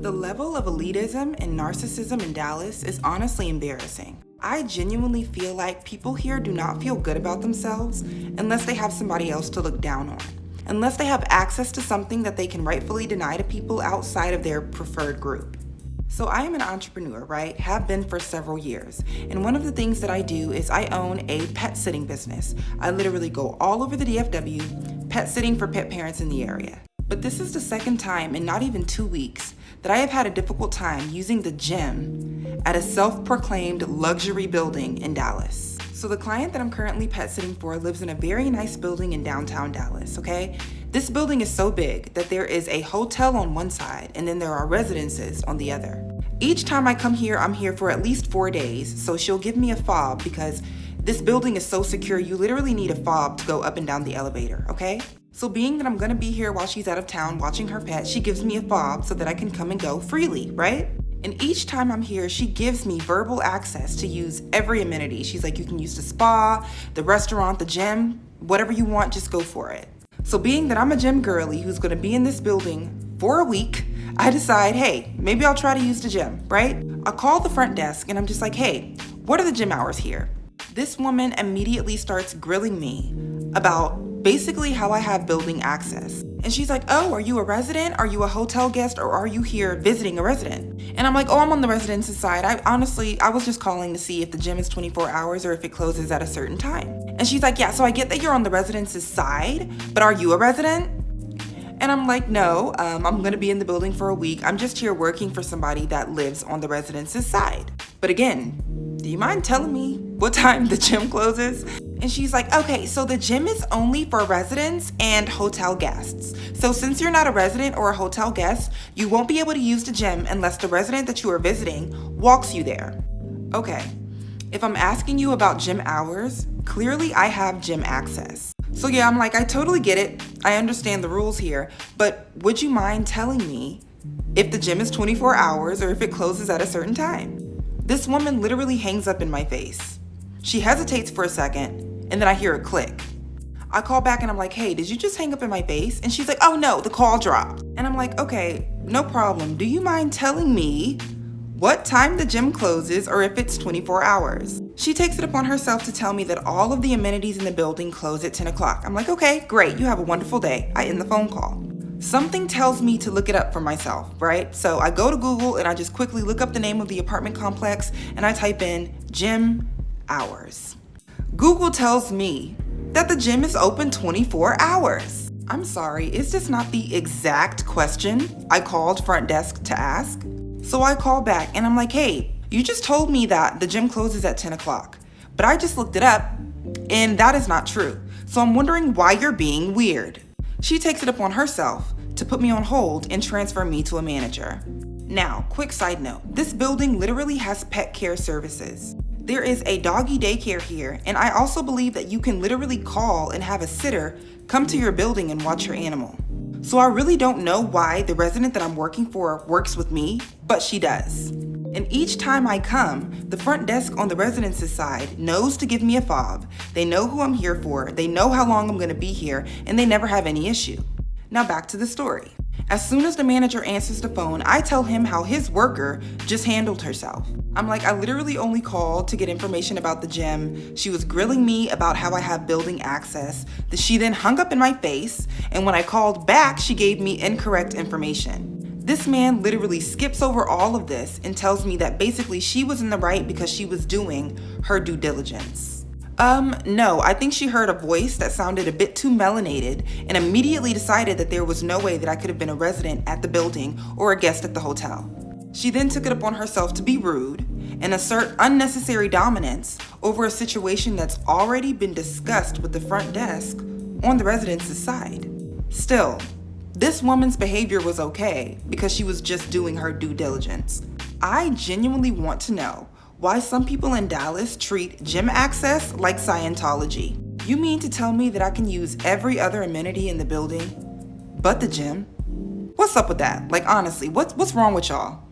The level of elitism and narcissism in Dallas is honestly embarrassing. I genuinely feel like people here do not feel good about themselves unless they have somebody else to look down on, unless they have access to something that they can rightfully deny to people outside of their preferred group. So I am an entrepreneur, right? Have been for several years. And one of the things that I do is I own a pet sitting business. I literally go all over the DFW, pet sitting for pet parents in the area. But this is the second time in not even 2 weeks that I have had a difficult time using the gym at a self-proclaimed luxury building in Dallas. So the client that I'm currently pet sitting for lives in a very nice building in downtown Dallas, okay? This building is so big that there is a hotel on one side and then there are residences on the other. Each time I come here, I'm here for at least 4 days, so she'll give me a fob because this building is so secure, you literally need a fob to go up and down the elevator, okay? So being that I'm gonna be here while she's out of town watching her pet, she gives me a fob so that I can come and go freely, right? And each time I'm here, she gives me verbal access to use every amenity. She's like, you can use the spa, the restaurant, the gym, whatever you want, just go for it. So being that I'm a gym girly who's gonna be in this building for a week, I decide, hey, maybe I'll try to use the gym, right? I call the front desk and I'm just like, hey, what are the gym hours here? This woman immediately starts grilling me about basically how I have building access. And she's like, oh, are you a resident? Are you a hotel guest? Or are you here visiting a resident? And I'm like, oh, I'm on the residence side. I was just calling to see if the gym is 24 hours or if it closes at a certain time. And she's like, yeah, so I get that you're on the residence's side, but are you a resident? And I'm like, no, I'm gonna be in the building for a week. I'm just here working for somebody that lives on the residence's side. But again, do you mind telling me what time the gym closes? And she's like, okay, so the gym is only for residents and hotel guests. So since you're not a resident or a hotel guest, you won't be able to use the gym unless the resident that you are visiting walks you there. Okay, if I'm asking you about gym hours, clearly I have gym access. So yeah, I'm like, I totally get it. I understand the rules here, but would you mind telling me if the gym is 24 hours or if it closes at a certain time? This woman literally hangs up in my face. She hesitates for a second, and then I hear a click. I call back and I'm like, hey, did you just hang up in my face? And she's like, oh no, the call dropped. And I'm like, okay, no problem. Do you mind telling me what time the gym closes or if it's 24 hours? She takes it upon herself to tell me that all of the amenities in the building close at 10 o'clock. I'm like, okay, great, you have a wonderful day. I end the phone call. Something tells me to look it up for myself, right? So I go to Google and I just quickly look up the name of the apartment complex and I type in gym hours. Google tells me that the gym is open 24 hours. I'm sorry, is this not the exact question I called front desk to ask? So I call back and I'm like, hey, you just told me that the gym closes at 10 o'clock, but I just looked it up and that is not true. So I'm wondering why you're being weird. She takes it upon herself to put me on hold and transfer me to a manager. Now, quick side note, this building literally has pet care services. There is a doggy daycare here, and I also believe that you can literally call and have a sitter come to your building and watch your animal. So I really don't know why the resident that I'm working for works with me, but she does. And each time I come, the front desk on the residence's side knows to give me a fob. They know who I'm here for, they know how long I'm gonna be here, and they never have any issue. Now back to the story. As soon as the manager answers the phone, I tell him how his worker just handled herself. I'm like, I literally only called to get information about the gym. She was grilling me about how I have building access. She then hung up in my face, and when I called back, she gave me incorrect information. This man literally skips over all of this and tells me that basically she was in the right because she was doing her due diligence. No, I think she heard a voice that sounded a bit too melanated and immediately decided that there was no way that I could have been a resident at the building or a guest at the hotel. She then took it upon herself to be rude and assert unnecessary dominance over a situation that's already been discussed with the front desk on the residents' side. Still, this woman's behavior was okay because she was just doing her due diligence. I genuinely want to know why some people in Dallas treat gym access like Scientology. You mean to tell me that I can use every other amenity in the building but the gym? What's up with that? Like honestly, what's wrong with y'all?